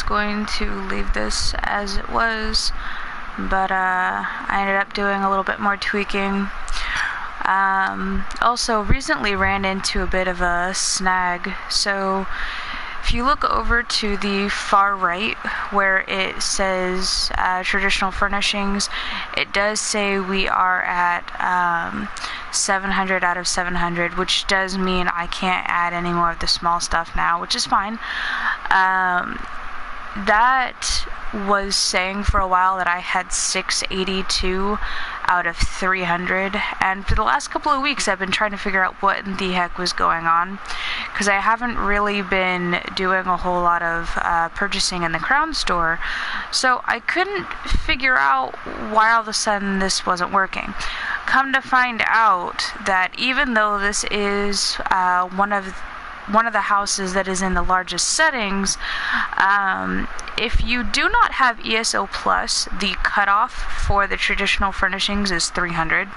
going to leave this as it was, but I ended up doing a little bit more tweaking. Also recently ran into a bit of a snag. So if you look over to the far right where it says traditional furnishings, it does say we are at 700 out of 700, which does mean I can't add any more of the small stuff now, which is fine. That was saying for a while that I had 682 out of 300, and for the last couple of weeks I've been trying to figure out what in the heck was going on, because I haven't really been doing a whole lot of purchasing in the Crown store, so I couldn't figure out why all of a sudden this wasn't working. Come to find out that even though this is one of the houses that is in the largest settings, if you do not have ESO Plus, the cutoff for the traditional furnishings is 300.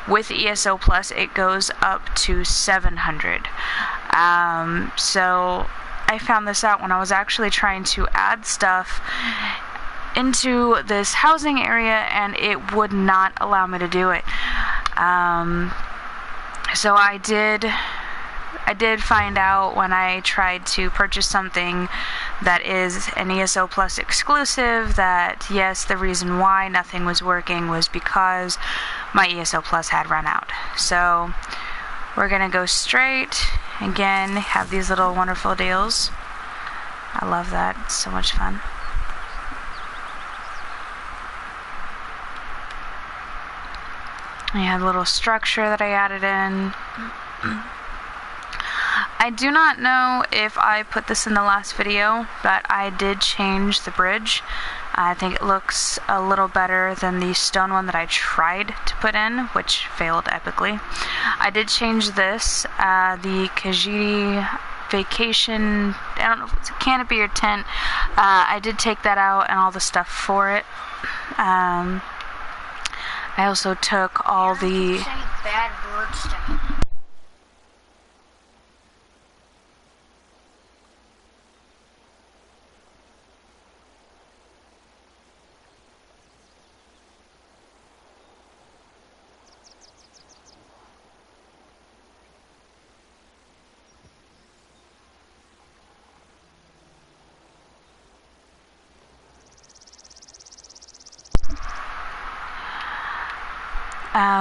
With ESO Plus, it goes up to 700. So I found this out when I was actually trying to add stuff into this housing area, and it would not allow me to do it. So I did find out when I tried to purchase something that is an ESO Plus exclusive that, yes, the reason why nothing was working was because my ESO Plus had run out. So we're going to go straight. Again, have these little wonderful deals. I love that. It's so much fun. I have a little structure that I added in. I do not know if I put this in the last video, but I did change the bridge. I think it looks a little better than the stone one that I tried to put in, which failed epically. I did change this, the Kajiti Vacation, I don't know if it's a canopy or tent. I did take that out and all the stuff for it. I also took all the... bad words to me.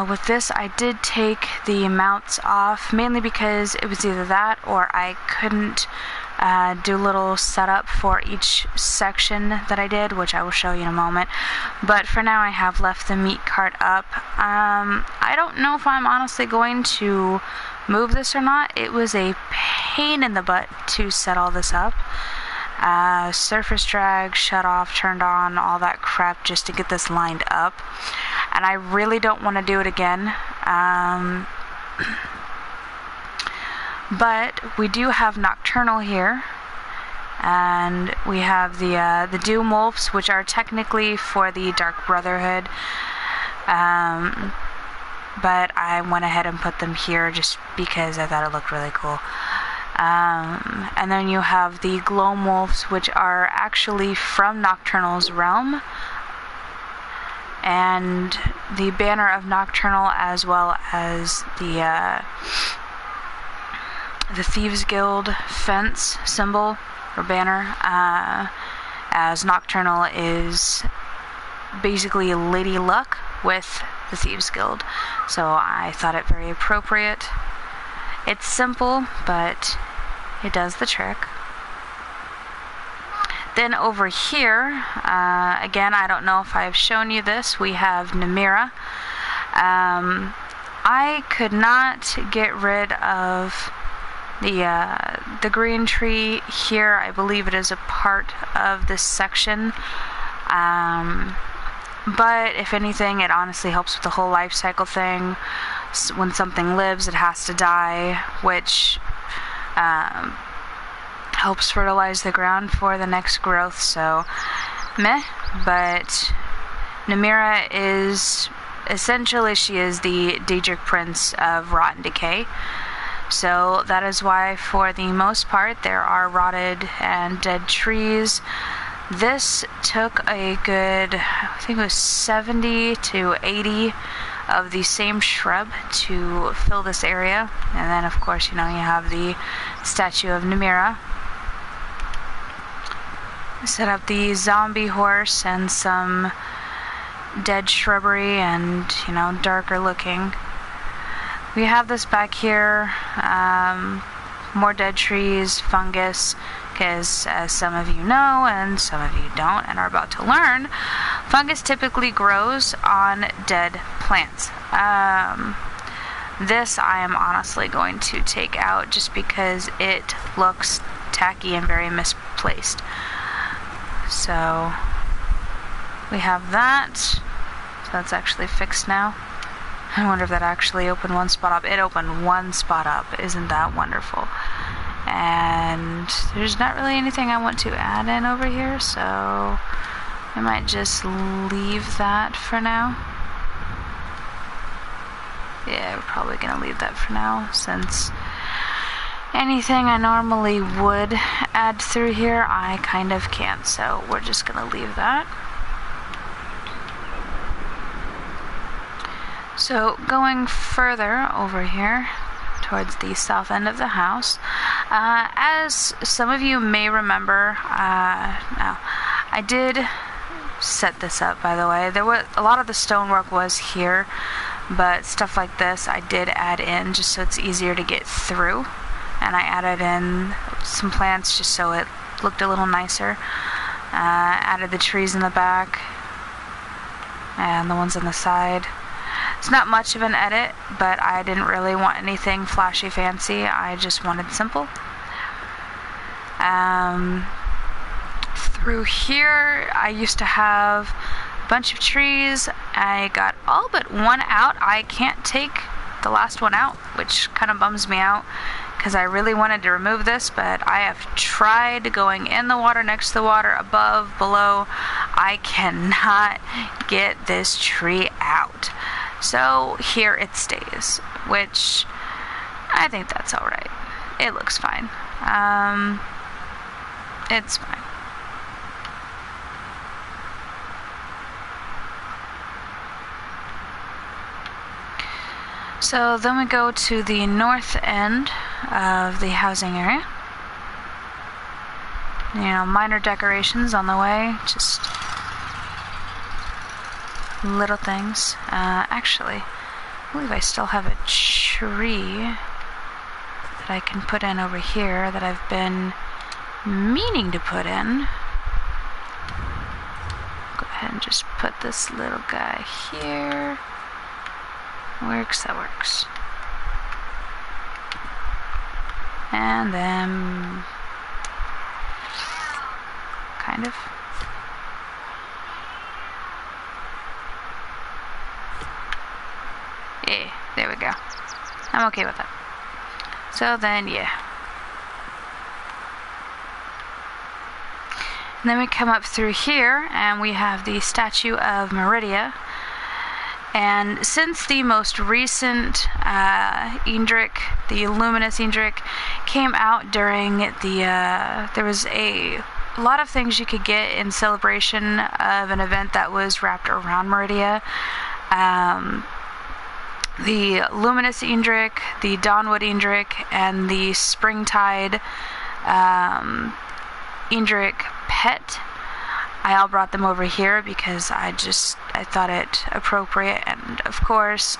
With this, I did take the mounts off, mainly because it was either that or I couldn't do a little setup for each section that I did, which I will show you in a moment. But for now, I have left the meat cart up. I don't know if I'm honestly going to move this or not. It was a pain in the butt to set all this up. Surface drag, shut off, turned on, all that crap just to get this lined up. And I really don't want to do it again. But we do have Nocturnal here. And we have the Doom Wolves, which are technically for the Dark Brotherhood. But I went ahead and put them here just because I thought it looked really cool. And then you have the Gloam Wolves, which are actually from Nocturnal's realm. And the banner of Nocturnal, as well as the Thieves Guild fence symbol or banner, as Nocturnal is basically Lady Luck with the Thieves Guild. So I thought it very appropriate. It's simple, but it does the trick. Then over here, again, I don't know if I've shown you this, we have Namira. I could not get rid of the green tree here. I believe it is a part of this section. But if anything, it honestly helps with the whole life cycle thing. When something lives, it has to die, which helps fertilize the ground for the next growth. So meh. But Namira is essentially, she is the Daedric Prince of Rot and Decay. So that is why, for the most part, there are rotted and dead trees. This took a good, I think it was 70 to 80 of the same shrub to fill this area. And then, of course, you have the statue of Namira. Set up the zombie horse and some dead shrubbery and, darker looking. We have this back here, more dead trees, fungus, because as some of you know and some of you don't and are about to learn, fungus typically grows on dead plants. This I am honestly going to take out just because it looks tacky and very misplaced. So we have that. So that's actually fixed now. I wonder if that actually opened one spot up. It opened one spot up. Isn't that wonderful? And there's not really anything I want to add in over here, so I might just leave that for now. Yeah, we're probably going to leave that for now, since anything I normally would add through here, I kind of can't, so we're just going to leave that. So going further over here towards the south end of the house, as some of you may remember, now I did set this up, by the way. There was a lot of the stonework was here, but stuff like this I did add in just so it's easier to get through. And I added in some plants just so it looked a little nicer. Added the trees in the back and the ones on the side. It's not much of an edit, but I didn't really want anything flashy fancy. I just wanted simple. Through here, I used to have a bunch of trees. I got all but one out. I can't take the last one out, which kind of bums me out, because I really wanted to remove this, but I have tried going in the water, next to the water, above, below. I cannot get this tree out. So here it stays, which I think that's alright. It looks fine. It's fine. So then we go to the north end of the housing area. Minor decorations on the way, just little things. Actually, I believe I still have a tree that I can put in over here that I've been meaning to put in. Go ahead and just put this little guy here. Works, that works. And then kind of. Yeah, there we go. I'm okay with that. So then, yeah. And then we come up through here and we have the statue of Meridia. And since the most recent Indrik, the luminous Indrik, came out during the, there was a lot of things you could get in celebration of an event that was wrapped around Meridia. The luminous Indrik, the Dawnwood Indrik, and the Springtide Indrik pet. I all brought them over here because I thought it appropriate, and of course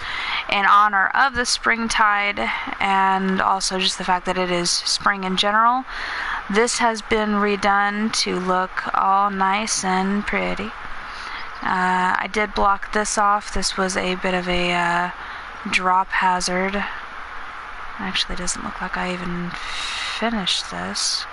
in honor of the Springtide and also just the fact that it is spring in general, this has been redone to look all nice and pretty. I did block this off. This was a bit of a drop hazard. Actually doesn't look like I even finished this.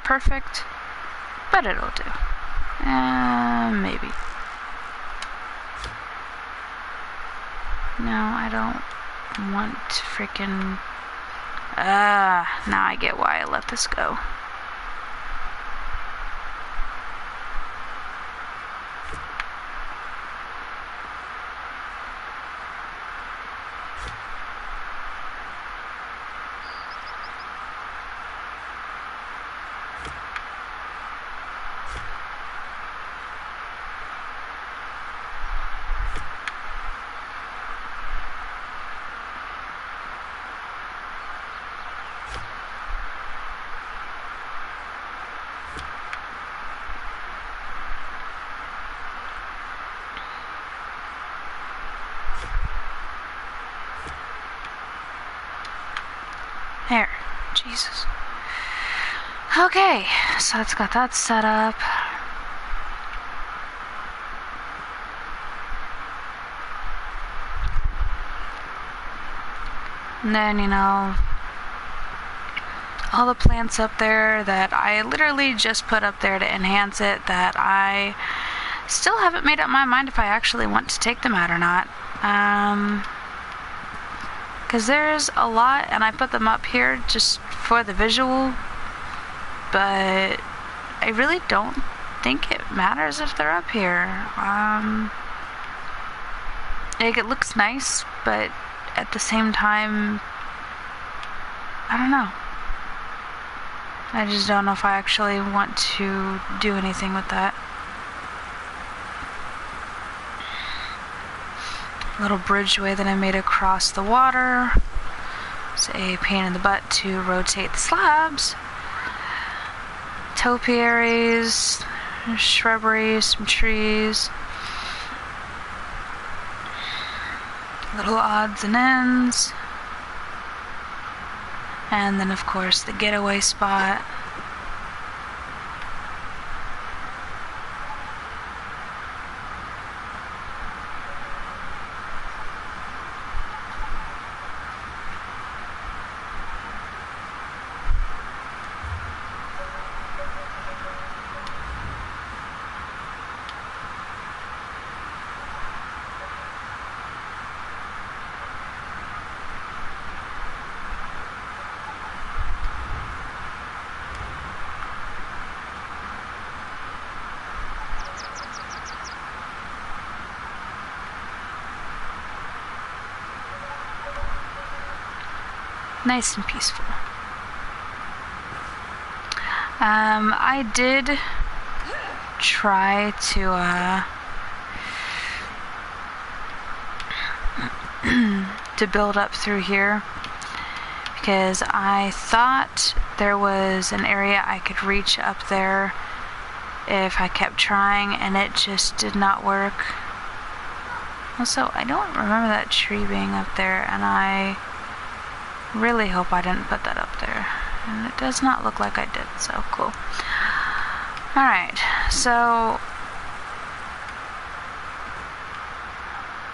perfect, but it'll do. Maybe. No, I don't want to freaking... now I get why I let this go. There. Jesus. Okay, so it's got that set up. And then, all the plants up there that I literally just put up there to enhance it, that I still haven't made up my mind if I actually want to take them out or not. Because there's a lot, and I put them up here just for the visual, but I really don't think it matters if they're up here. It looks nice, but at the same time, I don't know. I just don't know if I actually want to do anything with that. Little bridgeway that I made across the water. It's a pain in the butt to rotate the slabs. Topiaries, shrubbery, some trees. Little odds and ends. And then of course the getaway spot. Nice and peaceful. I did try to build up through here because I thought there was an area I could reach up there if I kept trying, and it just did not work. Also, I don't remember that tree being up there, and I really hope I didn't put that up there. And it does not look like I did, so cool. Alright, so...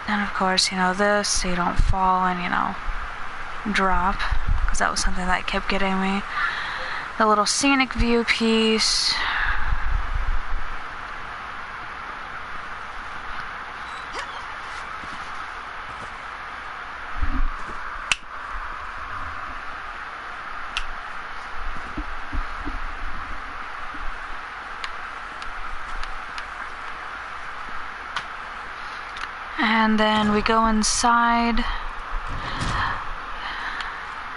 And of course, this, so you don't fall and, drop. Because that was something that kept getting me. The little scenic view piece. And then we go inside.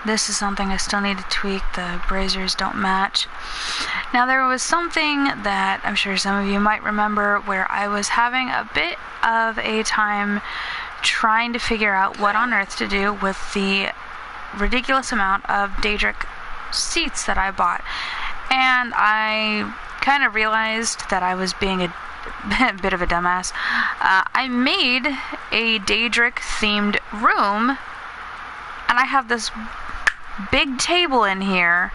This is something I still need to tweak. The braziers don't match. Now there was something that I'm sure some of you might remember where I was having a bit of a time trying to figure out what on earth to do with the ridiculous amount of Daedric seats that I bought. And I kind of realized that I was being a bit of a dumbass. I made a Daedric themed room, and I have this big table in here,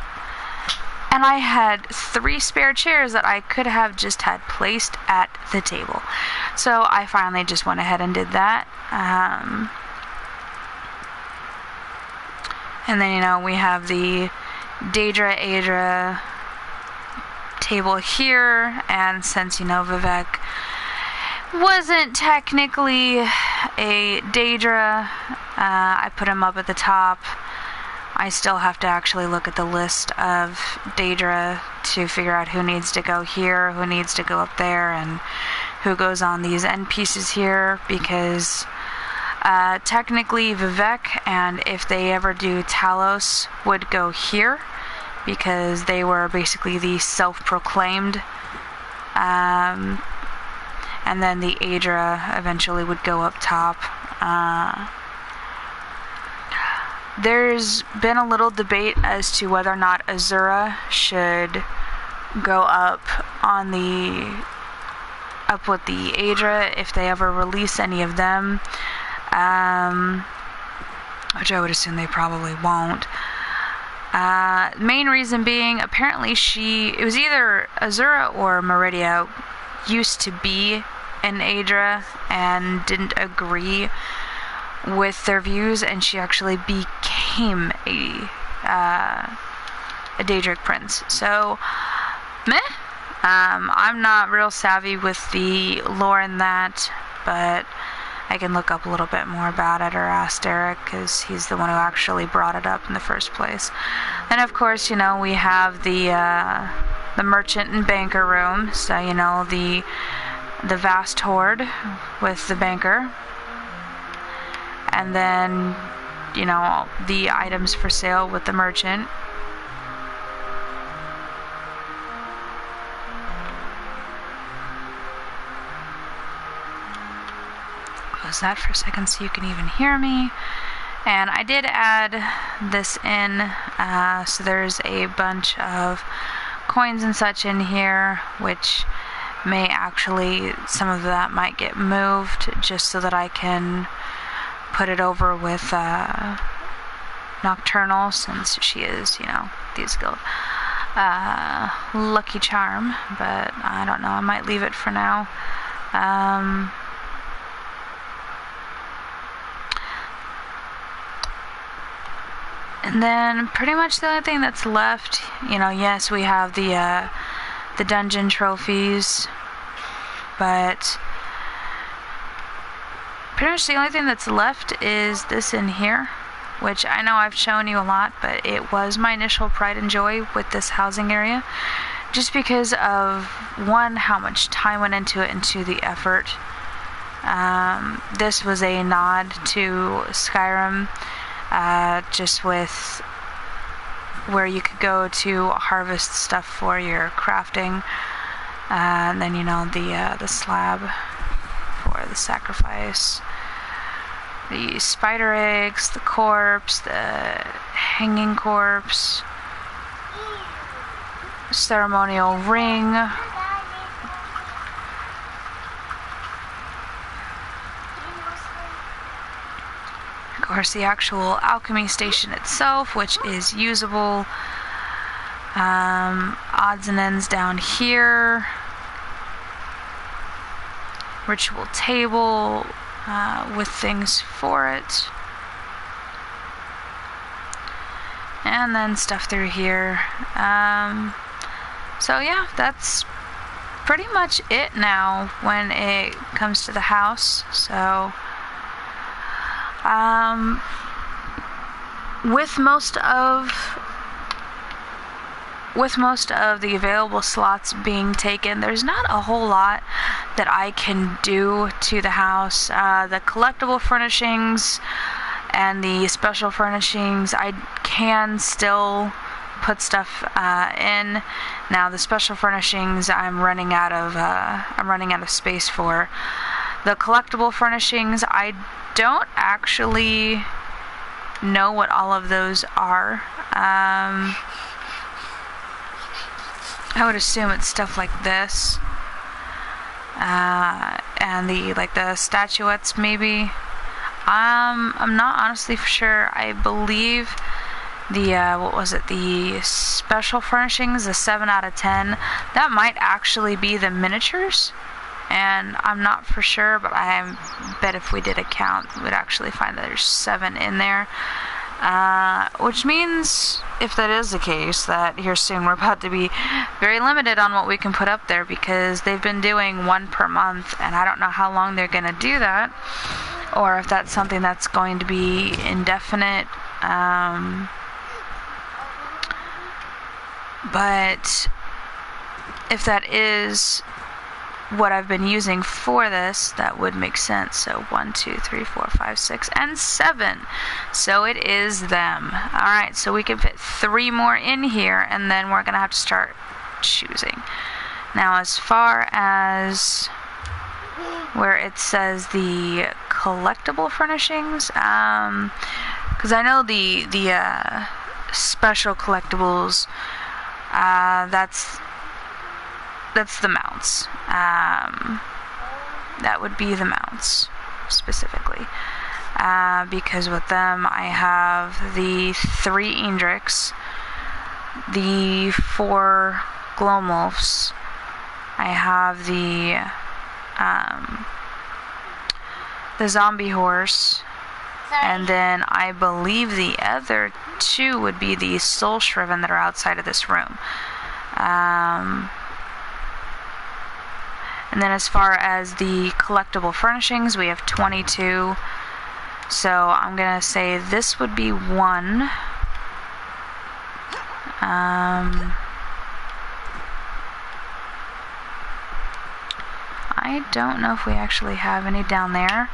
and I had 3 spare chairs that I could have just had placed at the table. So I finally just went ahead and did that. And then, we have the Daedra, Aedra table here, and since, you know, Vivek wasn't technically a Daedra, I put him up at the top. I still have to actually look at the list of Daedra to figure out who needs to go here, who needs to go up there, and who goes on these end pieces here, because technically Vivek, and if they ever do Talos, would go here, because they were basically the self-proclaimed, and then the Aedra eventually would go up top. There's been a little debate as to whether or not Azura should go up with the Aedra if they ever release any of them, which I would assume they probably won't. Main reason being, apparently it was either Azura or Meridia used to be an Aedra and didn't agree with their views, and she actually became a Daedric prince. So, meh. I'm not real savvy with the lore in that, but I can look up a little bit more about it or ask Derek, because he's the one who actually brought it up in the first place. And of course, you know, we have the merchant and banker room, so, you know, the vast hoard with the banker, and then, you know, the items for sale with the merchant. Close that for a second so you can even hear me. And I did add this in, so there's a bunch of coins and such in here, which may actually, some of that might get moved just so that I can put it over with Nocturnal, since she is, you know, Thieves Guild Lucky Charm, but I don't know, I might leave it for now. And then pretty much the only thing that's left, you know, yes, we have the dungeon trophies, but pretty much the only thing that's left is this in here, which I know I've shown you a lot, but it was my initial pride and joy with this housing area, just because of, one, how much time went into it, into the effort. This was a nod to Skyrim, just with where you could go to harvest stuff for your crafting, and then, you know, the slab for the sacrifice, the spider eggs, the corpse, the hanging corpse, ceremonial ring, of course the actual alchemy station itself, which is usable, odds and ends down here, ritual table with things for it, and then stuff through here. So yeah, that's pretty much it now when it comes to the house. So with most of the available slots being taken, there's not a whole lot that I can do to the house. The collectible furnishings and the special furnishings, I can still put stuff in. Now the special furnishings, I'm running out of space for. The collectible furnishings, I don't actually know what all of those are. I would assume it's stuff like this, and the statuettes maybe. I'm not honestly for sure. I believe the special furnishings, the 7 out of 10, that might actually be the miniatures, and I'm not for sure, but I bet if we did a count, we'd actually find that there's 7 in there. Which means, if that is the case, that here soon we're about to be very limited on what we can put up there, because they've been doing one per month, and I don't know how long they're going to do that, or if that's something that's going to be indefinite. But if that is what I've been using for this, that would make sense. So 1, 2, 3, 4, 5, 6, and 7. So it is them. Alright, so we can fit 3 more in here, and then we're going to have to start choosing. Now, as far as where it says the collectible furnishings, because I know the special collectibles, that's the mounts. That would be the mounts specifically, because with them I have the 3 Eendrix, the 4 Glowmolfs, I have the zombie horse, and then I believe the other 2 would be the soul shriven that are outside of this room. And then as far as the collectible furnishings, we have 22. So I'm going to say this would be 1. I don't know if we actually have any down there.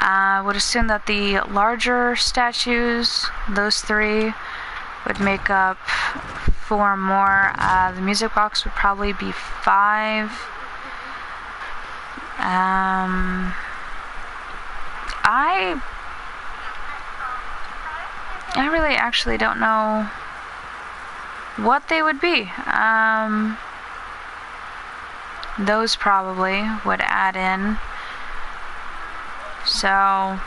I would assume that the larger statues, those 3, would make up 4 more. The music box would probably be 5. I really actually don't know what they would be. Those probably would add in. So I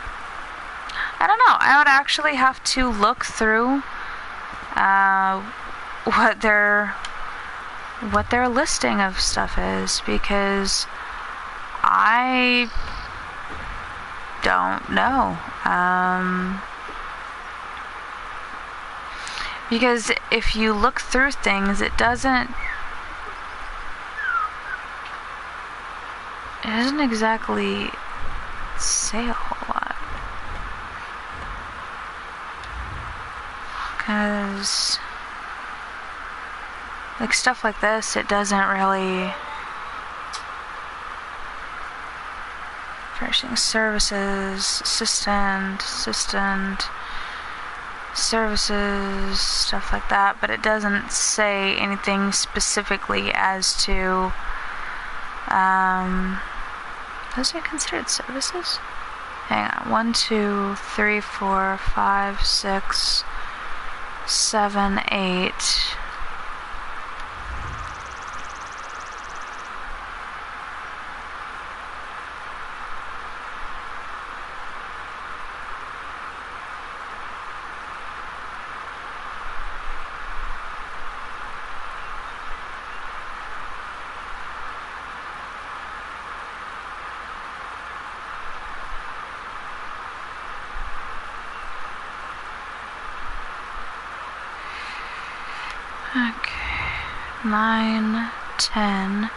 don't know. I would actually have to look through what their listing of stuff is, because I don't know. Because if you look through things, it doesn't exactly say a whole lot. Because like stuff like this, it doesn't really. Furnishing services, assistant, services, stuff like that, but it doesn't say anything specifically as to those are considered services? Hang on. 1, 2, 3, 4, 5, 6, 7, 8. Okay, 9, 10.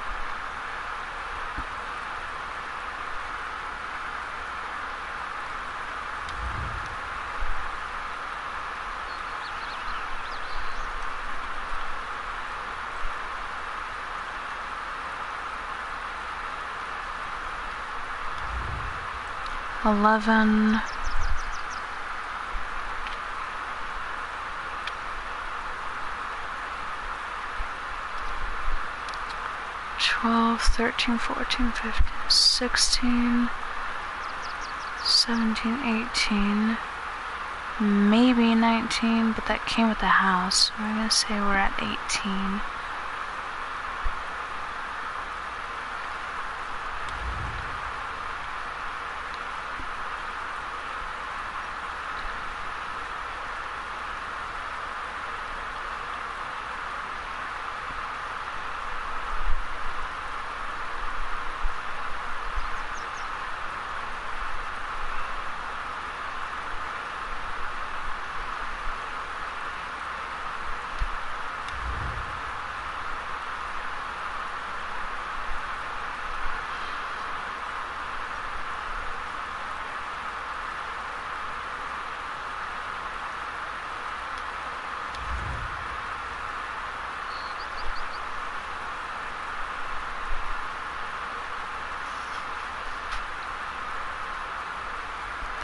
$11. 12, 13, 14, 15, 16, 17, 18, maybe 19, but that came with the house. So we're going to say we're at 18.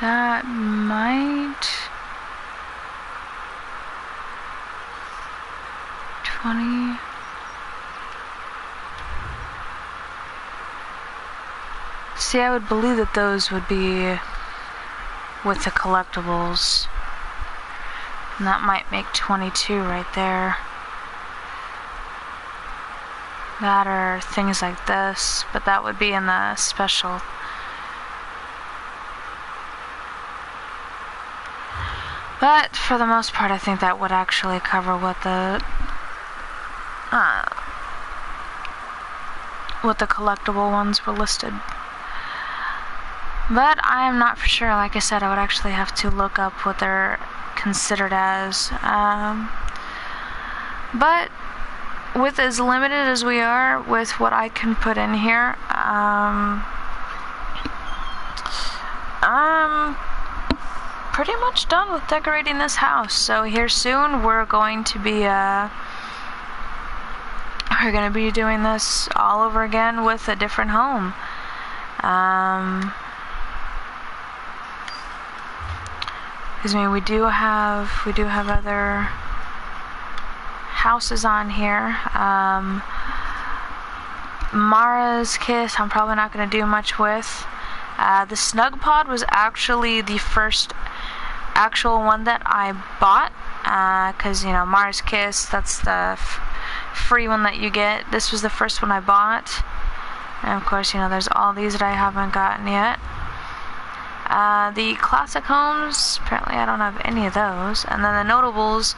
That might... 20... See, I would believe that those would be with the collectibles. And that might make 22 right there. That or things like this, but that would be in the special. But for the most part, I think that would actually cover what the collectible ones were listed. But I am not for sure. Like I said, I would actually have to look up what they're considered as. But with as limited as we are with what I can put in here, I'm pretty much done with decorating this house. So here soon we're going to be doing this all over again with a different home. Because I mean, we do have other houses on here. Mara's Kiss, I'm probably not going to do much with. The Snug Pod was actually the first actual one that I bought. Because, you know, Mara's Kiss, that's the free one that you get. This was the first one I bought. And of course, you know, there's all these that I haven't gotten yet. The classic homes, apparently I don't have any of those. And then the notables,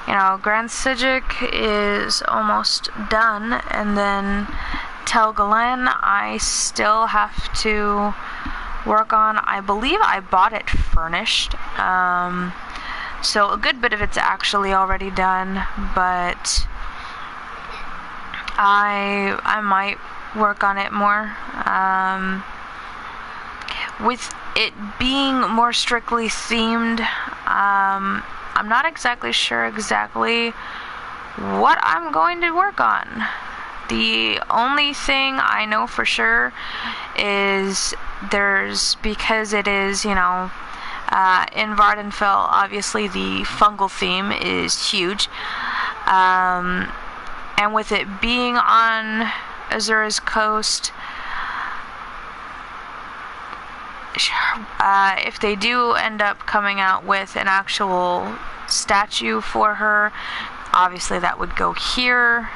you know, Grand Sigic is almost done. And then Tel Galen, I still have to work on. I believe I bought it furnished. So a good bit of it's actually already done. But I might work on it more. With it being more strictly themed, I'm not exactly sure exactly what I'm going to work on. The only thing I know for sure is because it is, you know, in Vardenfell, obviously the fungal theme is huge. And with it being on Azura's coast, if they do end up coming out with an actual statue for her, obviously that would go here,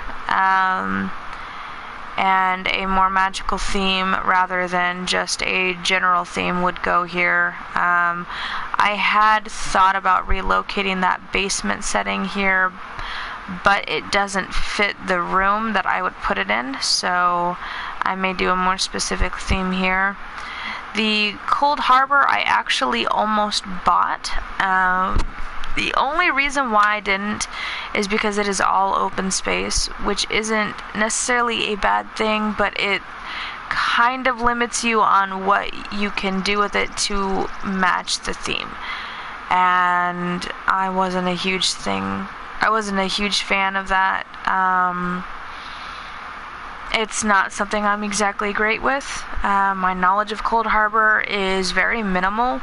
and a more magical theme rather than just a general theme would go here. I had thought about relocating that basement setting here, but it doesn't fit the room that I would put it in, so I may do a more specific theme here. The Cold Harbor I actually almost bought. The only reason why I didn't is because it is all open space, which isn't necessarily a bad thing, but it kind of limits you on what you can do with it to match the theme. And I wasn't a huge fan of that. It's not something I'm exactly great with. My knowledge of Cold Harbor is very minimal.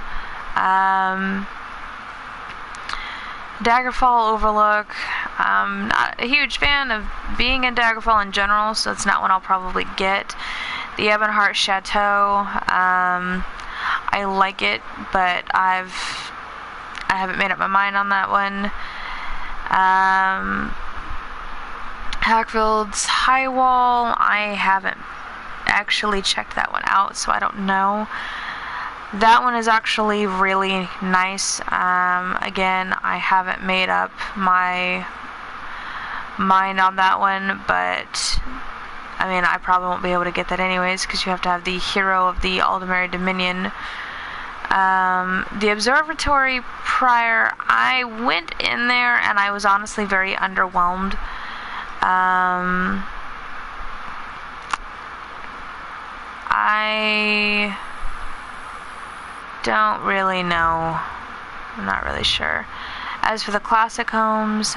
Daggerfall Overlook, I'm not a huge fan of being in Daggerfall in general, so it's not one I'll probably get. The Ebonheart Chateau, I like it, but I haven't made up my mind on that one. Hackfield's High Wall, I haven't actually checked that one out, so I don't know. That one is actually really nice. Again, I haven't made up my mind on that one, but I mean, I probably won't be able to get that anyways, because you have to have the hero of the Aldemary Dominion. The Observatory prior, I went in there and I was honestly very underwhelmed. I don't really know. I'm not really sure. As for the classic homes,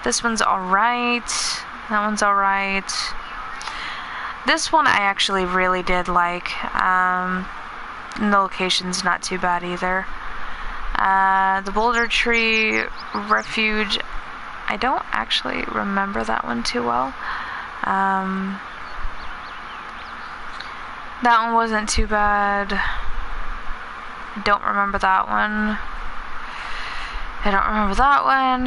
this one's alright. That one's alright. This one I actually really did like. And the location's not too bad either. The Boulder Tree Refuge, I don't actually remember that one too well. That one wasn't too bad. Don't remember that one. I don't remember that one.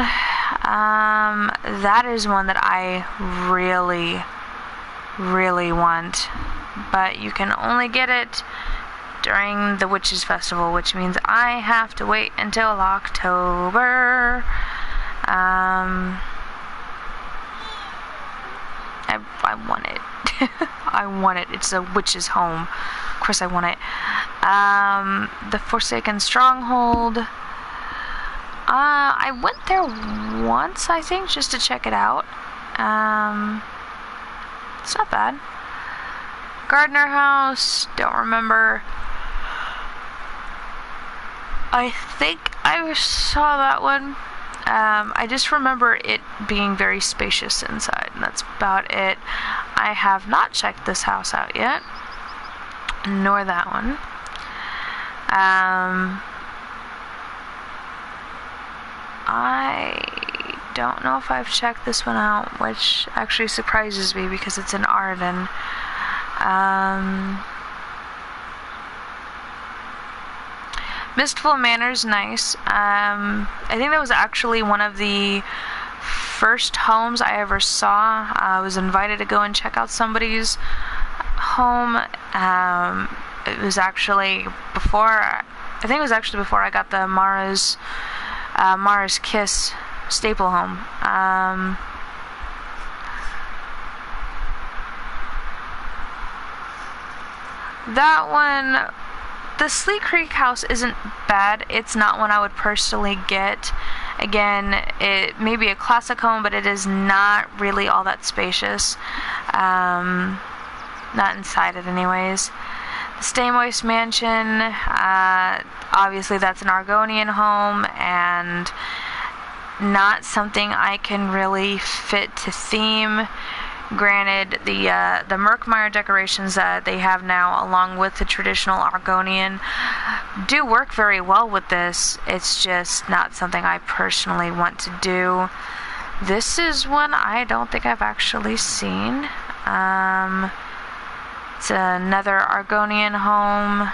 That is one that I really, really want. But you can only get it during the Witches Festival, which means I have to wait until October. I want it. I want it. It's a witch's home. Of course I want it. The Forsaken Stronghold. I went there once, I think, just to check it out. It's not bad. Gardner House, don't remember. I think I saw that one. I just remember it being very spacious inside, and that's about it. I have not checked this house out yet, nor that one. I don't know if I've checked this one out, which actually surprises me because it's in Arden. Mistful Manor's nice. I think that was actually one of the first homes I ever saw. I was invited to go and check out somebody's home. It was actually before, I think it was actually before I got the Mara's Kiss staple home. That one, the Sleet Creek house isn't bad. It's not one I would personally get. Again, it may be a classic home, but it is not really all that spacious. Not inside it anyways. The Stay Moist Mansion, obviously that's an Argonian home, and not something I can really fit to theme. Granted, the Merkmeyer decorations that they have now, along with the traditional Argonian, do work very well with this. It's just not something I personally want to do. This is one I don't think I've actually seen. It's another Argonian home.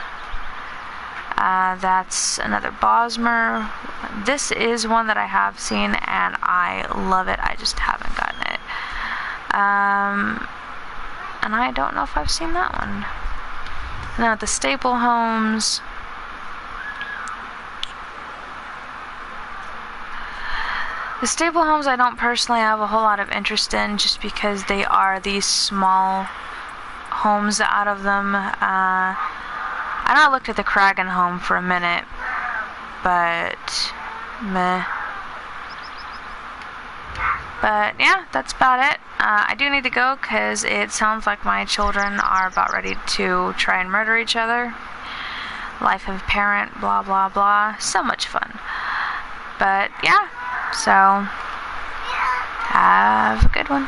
That's another Bosmer. This is one that I have seen, and I love it. I just haven't gotten it. And I don't know if I've seen that one. Now the staple homes. The staple homes I don't personally have a whole lot of interest in, just because they are these small homes out of them. I know I looked at the Kragan home for a minute, but meh. But yeah, that's about it. I do need to go because it sounds like my children are about ready to try and murder each other. Life of a parent, blah blah blah. So much fun. But yeah, so have a good one.